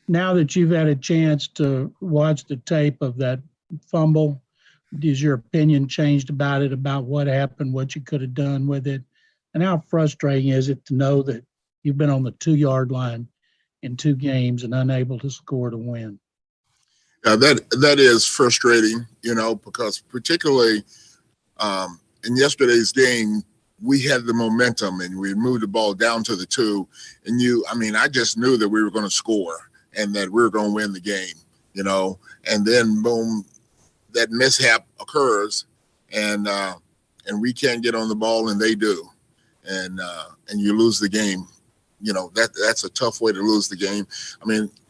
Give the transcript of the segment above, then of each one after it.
now that you've had a chance to watch the tape of that fumble, is your opinion changed about it, about what happened, what you could have done with it? And how frustrating is it to know that you've been on the 2-yard line in 2 games and unable to score to win? That is frustrating, because particularly in yesterday's game, we had the momentum and we moved the ball down to the 2. And I just knew that we were going to score and that we were going to win the game, and then boom, that mishap occurs and we can't get on the ball and they do. And you lose the game. That's a tough way to lose the game.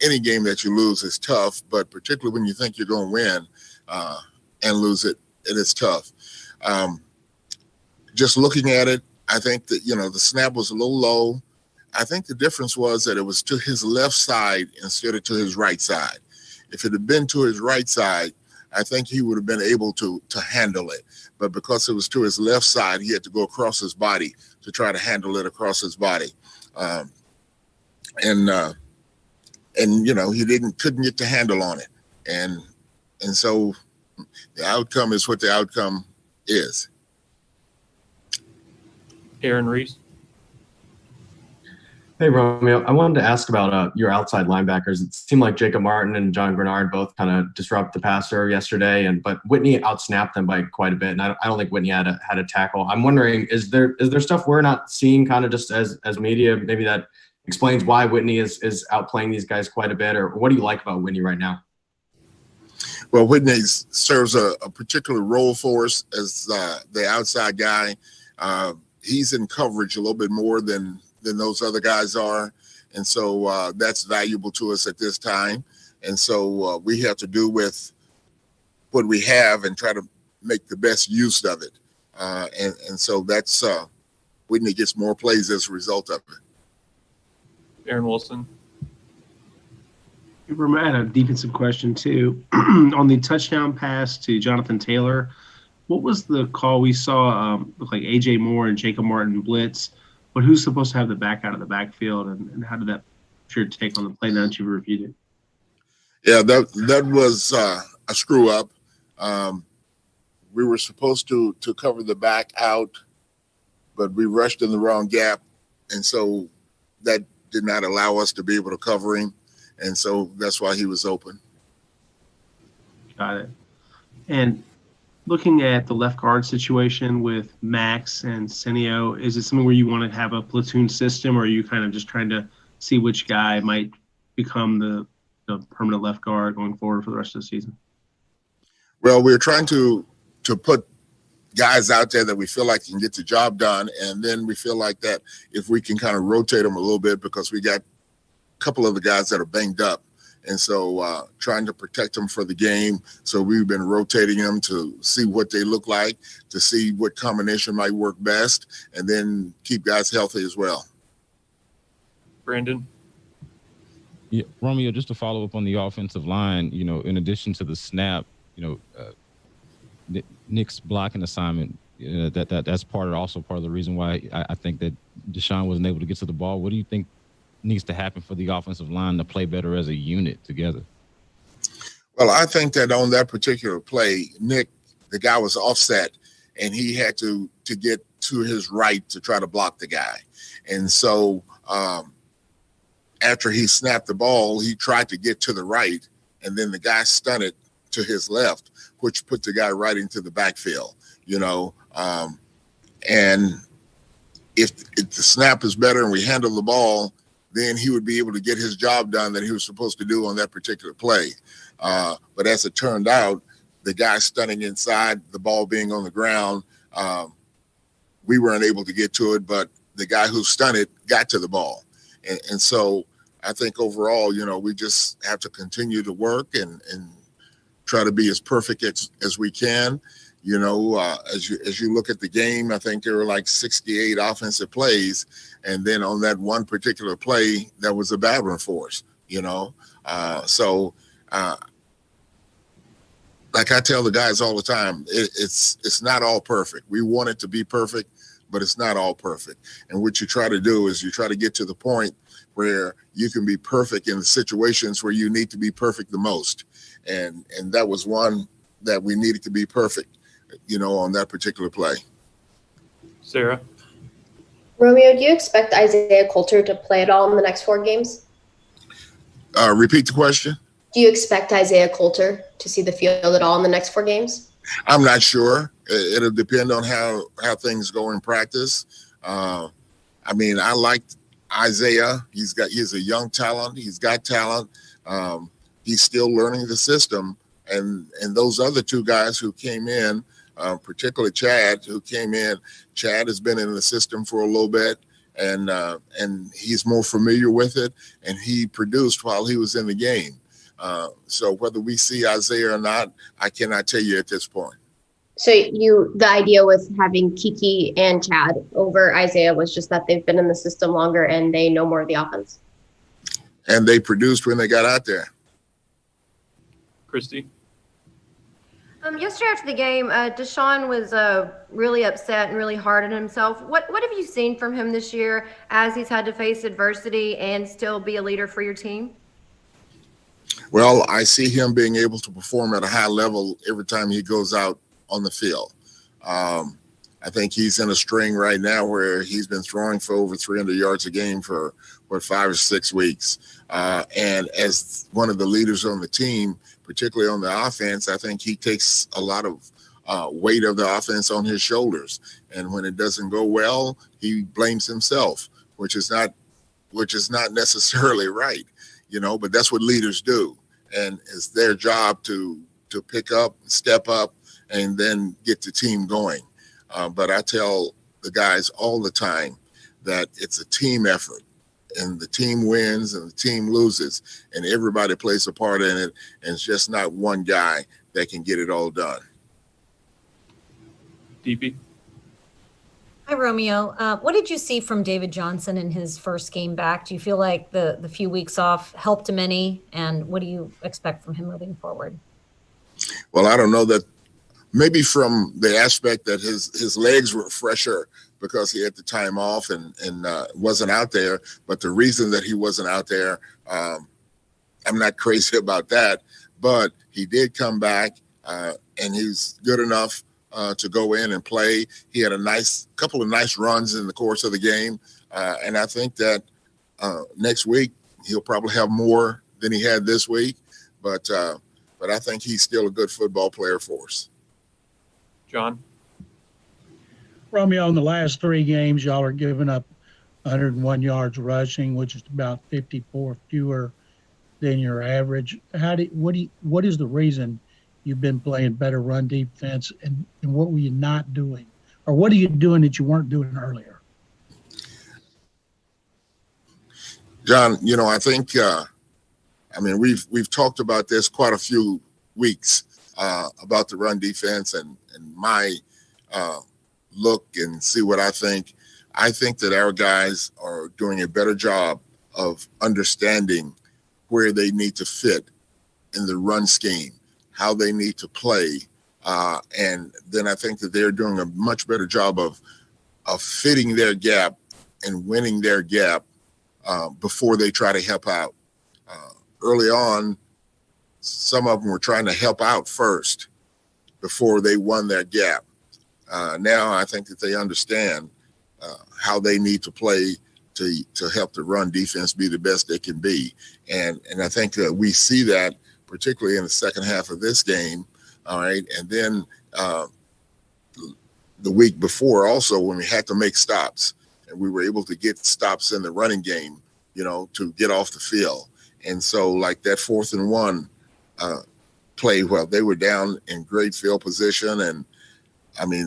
Any game that you lose is tough, but particularly when you think you're going to win and lose it, it is tough. Just looking at it, I think that, the snap was a little low. I think the difference was that it was to his left side instead of to his right side. If it had been to his right side, I think he would have been able to handle it. But because it was to his left side, he had to go across his body to try to handle it across his body. He couldn't get the handle on it. And so the outcome is what the outcome is. Aaron Reese. Hey, Romeo. I wanted to ask about your outside linebackers. It seemed like Jacob Martin and John Grenard both kind of disrupt the passer yesterday, but Whitney outsnapped them by quite a bit, and I don't think Whitney had a tackle. I'm wondering, is there stuff we're not seeing kind of just as media, maybe that explains why Whitney is outplaying these guys quite a bit, or what do you like about Whitney right now? Well, Whitney serves a particular role for us as the outside guy. He's in coverage a little bit more than those other guys are. And so that's valuable to us at this time. And so we have to do with what we have and try to make the best use of it. And so that's Whitney gets more plays as a result of it. Aaron Wilson. I had a defensive question too. On the touchdown pass to Jonathan Taylor, what was the call we saw? Looked like A.J. Moore and Jacob Martin blitz. But who's supposed to have the back out of the backfield, and how did that your take on the play now that you've reviewed it? Yeah, that was a screw up. We were supposed to cover the back out, but we rushed in the wrong gap, and so that did not allow us to be able to cover him, and so that's why he was open. Got it. And looking at the left guard situation with Max and Senio, is it something where you want to have a platoon system, or are you kind of just trying to see which guy might become the permanent left guard going forward for the rest of the season? Well, we're trying to put guys out there that we feel like can get the job done, and then we feel like that if we can kind of rotate them a little bit, because we got a couple of the guys that are banged up. And so trying to protect them for the game. So we've been rotating them to see what they look like, to see what combination might work best, and then keep guys healthy as well. Brandon? Yeah, Romeo, just to follow up on the offensive line, in addition to the snap, Nick's blocking assignment, that's also part of the reason why I think that Deshaun wasn't able to get to the ball. What do you think needs to happen for the offensive line to play better as a unit together? Well, I think that on that particular play, Nick, the guy was offset, and he had to get to his right to try to block the guy. And so after he snapped the ball, he tried to get to the right, and then the guy stunted to his left, which put the guy right into the backfield, and if the snap is better and we handle the ball, then he would be able to get his job done that he was supposed to do on that particular play. But as it turned out, the guy stunning inside, the ball being on the ground, we weren't able to get to it, but the guy who stunted got to the ball. And so I think overall, we just have to continue to work and try to be as perfect as we can. As you look at the game, I think there were like 68 offensive plays, and then on that one particular play, that was a bad one for us. Like I tell the guys all the time, it's not all perfect. We want it to be perfect, but it's not all perfect. And what you try to do is you try to get to the point where you can be perfect in the situations where you need to be perfect the most. And that was one that we needed to be perfect, on that particular play. Sarah. Romeo, do you expect Isaiah Coulter to play at all in the next 4 games? Repeat the question. Do you expect Isaiah Coulter to see the field at all in the next 4 games? I'm not sure. It'll depend on how things go in practice. I liked Isaiah. He's a young talent. He's got talent. He's still learning the system. And those other 2 guys who came in, particularly Chad, who came in, Chad has been in the system for a little bit, and he's more familiar with it, and he produced while he was in the game. So whether we see Isaiah or not, I cannot tell you at this point. So the idea with having Kiki and Chad over Isaiah was just that they've been in the system longer and they know more of the offense. And they produced when they got out there. Christy. Yesterday after the game, Deshaun was really upset and really hard on himself. What have you seen from him this year as he's had to face adversity and still be a leader for your team? Well, I see him being able to perform at a high level every time he goes out on the field. I think he's in a string right now where he's been throwing for over 300 yards a game for 5 or 6 weeks. And as one of the leaders on the team, particularly on the offense, I think he takes a lot of weight of the offense on his shoulders. And when it doesn't go well, he blames himself, which is not necessarily right, but that's what leaders do. And it's their job to pick up, step up, and then get the team going. But I tell the guys all the time that it's a team effort, and the team wins and the team loses, and everybody plays a part in it, and it's just not one guy that can get it all done. DP. Hi, Romeo. What did you see from David Johnson in his first game back? Do you feel like the few weeks off helped him any? And what do you expect from him moving forward? Well, I don't know that. Maybe from the aspect that his legs were fresher because he had the time off and wasn't out there. But the reason that he wasn't out there, I'm not crazy about that. But he did come back, and he's good enough to go in and play. He had a couple of nice runs in the course of the game, and I think that next week he'll probably have more than he had this week. But I think he's still a good football player for us. John. Romeo, in the last 3 games, y'all are giving up 101 yards rushing, which is about 54 fewer than your average. What is the reason you've been playing better run defense, and what were you not doing? Or what are you doing that you weren't doing earlier? John, I think, we've talked about this quite a few weeks about the run defense and my look and see what I think. I think that our guys are doing a better job of understanding where they need to fit in the run scheme, how they need to play. And then I think that they're doing a much better job of fitting their gap and winning their gap before they try to help out. Early on, some of them were trying to help out first before they won their gap. Now I think that they understand how they need to play to help the run defense be the best they can be. And I think that we see that particularly in the second half of this game. All right. And then the week before also, when we had to make stops and we were able to get stops in the running game, to get off the field. And so like that 4th and 1 play, well, they were down in great field position, and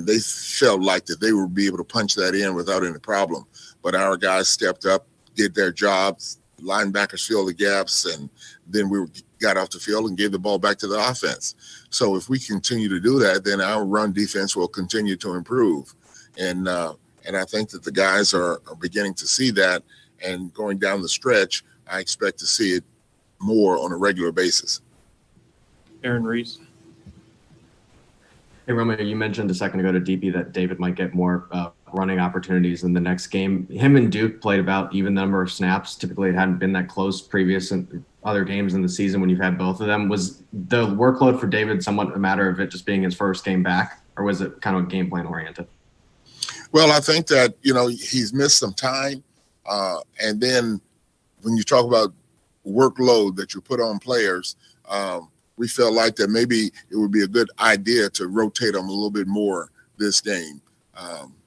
they felt like that they would be able to punch that in without any problem. But our guys stepped up, did their jobs, linebackers filled the gaps, and then we got off the field and gave the ball back to the offense. So if we continue to do that, then our run defense will continue to improve. And I think that the guys are beginning to see that, and going down the stretch, I expect to see it more on a regular basis. Aaron Reese. Hey, Romeo, you mentioned a second ago to DP that David might get more running opportunities in the next game. Him and Duke played about even number of snaps. Typically, it hadn't been that close previous in other games in the season when you've had both of them. Was the workload for David somewhat a matter of it just being his first game back, or was it kind of game plan oriented? Well, I think that, he's missed some time. And then when you talk about workload that you put on players, we felt like that maybe it would be a good idea to rotate them a little bit more this game,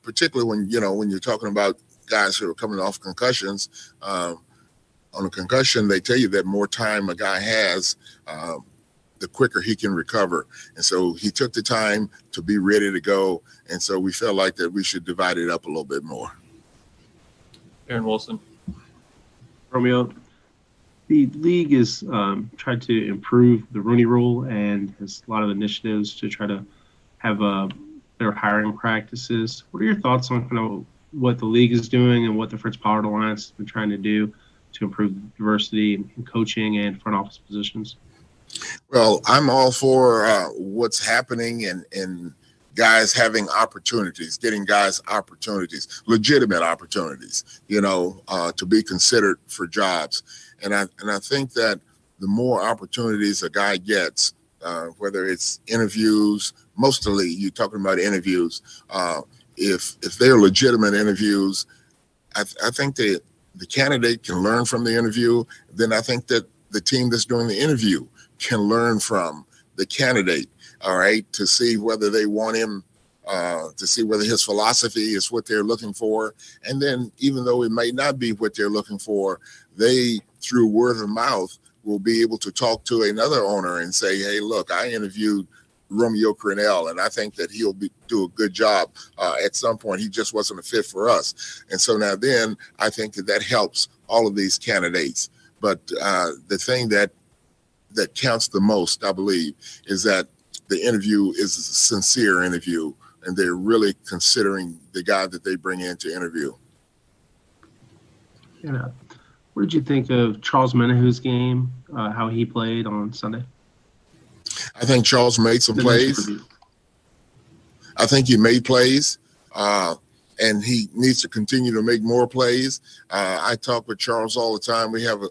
particularly when you're talking about guys who are coming off concussions. On a concussion, they tell you that more time a guy has, the quicker he can recover. And so he took the time to be ready to go. And so we felt like that we should divide it up a little bit more. Aaron Wilson. Romeo, the league is tried to improve the Rooney Rule and has a lot of initiatives to try to have better hiring practices. What are your thoughts on kind of what the league is doing and what the Fritz Pollard Alliance has been trying to do to improve diversity in coaching and front office positions? Well, I'm all for what's happening and guys having opportunities, getting guys opportunities, legitimate opportunities, to be considered for jobs. And I think that the more opportunities a guy gets, whether it's interviews, mostly you're talking about interviews, if they're legitimate interviews, I think the candidate can learn from the interview. Then I think that the team that's doing the interview can learn from the candidate, all right, to see whether they want him, to see whether his philosophy is what they're looking for. And then even though it may not be what they're looking for, they, through word of mouth, will be able to talk to another owner and say, hey, look, I interviewed Romeo Crennel, and I think that he'll do a good job at some point. He just wasn't a fit for us. And so now then I think that helps all of these candidates. But the thing that counts the most, I believe, is that the interview is a sincere interview, and they're really considering the guy that they bring in to interview. Yeah. What did you think of Charles Menahue's game, how he played on Sunday? I think Charles made some plays. I think he made plays, and he needs to continue to make more plays. I talk with Charles all the time. We have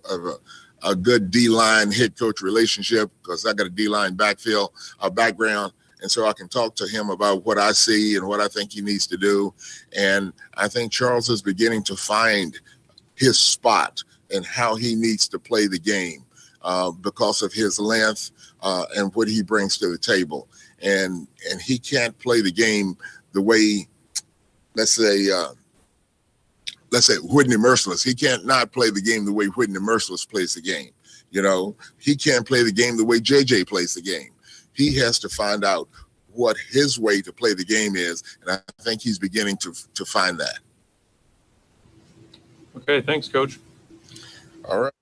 a good D-line head coach relationship because I got a D-line background, and so I can talk to him about what I see and what I think he needs to do. And I think Charles is beginning to find his spot and how he needs to play the game because of his length and what he brings to the table. And he can't play the game the way, let's say Whitney Merciless. He can't not play the game the way Whitney Merciless plays the game. He can't play the game the way JJ plays the game. He has to find out what his way to play the game is, and I think he's beginning to find that. Okay, thanks, Coach. All right.